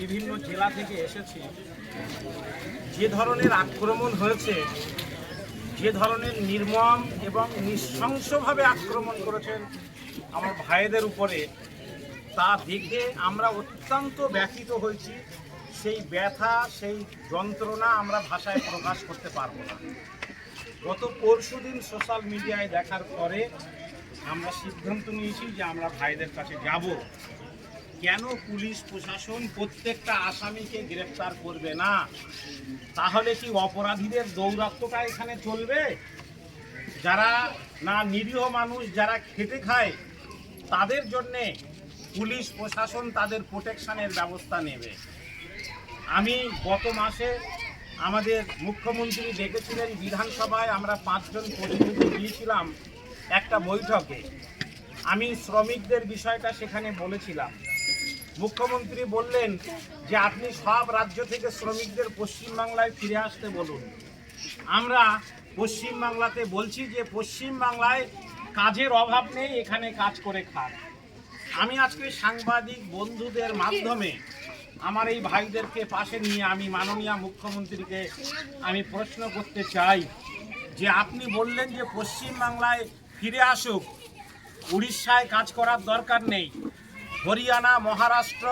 বিভিন্ন জেলা থেকে এসেছি। যে ধরনের আক্রমণ হয়েছে, যে ধরনের নির্মম এবং নৃশংসভাবে আক্রমণ করেছেন আমার ভাইদের উপরে, তা দেখে আমরা অত্যন্ত ব্যথিত হয়েছি। সেই ব্যথা, সেই যন্ত্রণা আমরা ভাষায় প্রকাশ করতে পারবো না। গত পরশুদিন সোশ্যাল মিডিয়ায় দেখার পরে আমরা সিদ্ধান্ত নিয়েছি যে আমরা ভাইদের কাছে যাব। কেন পুলিশ প্রশাসন প্রত্যেকটা আসামিকে গ্রেফতার করবে না? তাহলে কি অপরাধীদের দৌরাত্ম্যটা এখানে চলবে? যারা না নিরীহ মানুষ, যারা খেটে খায়, তাদের জন্যে পুলিশ প্রশাসন তাদের প্রোটেকশনের ব্যবস্থা নেবে। আমি গত মাসে আমাদের মুখ্যমন্ত্রী ডেকেছিলেন বিধানসভায়, আমরা 5 জন প্রতিনিধি গিয়েছিলাম একটা বৈঠকে। আমি শ্রমিকদের বিষয়টা সেখানে বলেছিলাম। মুখ্যমন্ত্রী বললেন যে আপনি সব রাজ্য থেকে শ্রমিকদের পশ্চিমবাংলায় ফিরে আসতে বলুন। আমরা পশ্চিমবাংলাতে বলছি যে পশ্চিমবাংলায় কাজের অভাব নেই, এখানে কাজ করে খান। আমি আজকে সাংবাদিক বন্ধুদের মাধ্যমে আমার এই ভাইদেরকে পাশে নিয়ে আমি মাননীয় মুখ্যমন্ত্রীকে আমি প্রশ্ন করতে চাই যে আপনি বললেন যে পশ্চিমবাংলায় ফিরে আসুক, উড়িষ্যায় কাজ করার দরকার নেই, হরিয়ানা, মহারাষ্ট্র,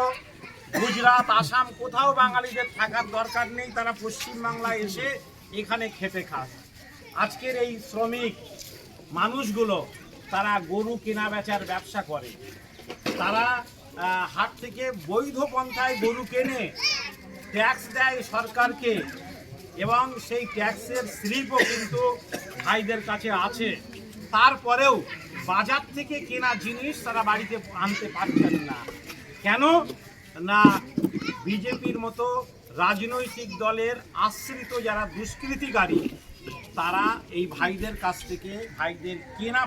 গুজরাট, আসাম কোথাও বাঙালিদের থাকার দরকার নেই, তারা পশ্চিমবাংলায় এসে এখানে খেতে খাক। আজকের এই শ্রমিক মানুষগুলো তারা গরু কেনা বেচার ব্যবসা করে, তারা হাট থেকে বৈধ পন্থায় গরু কেনে, ট্যাক্স দেয় সরকারকে, এবং সেই ট্যাক্সের স্লিপও কিন্তু ভাইদের কাছে আছে। তারপরেও বাজার থেকে কেনা জিনিস তারা বাড়িতে আনতে পারছেন না। কেন না? বিজেপির মতো রাজনৈতিক দলের আশ্রিত যারা দুষ্কৃতিকারী, তারা এই ভাইদের কাছ থেকে ভাইদের কেনা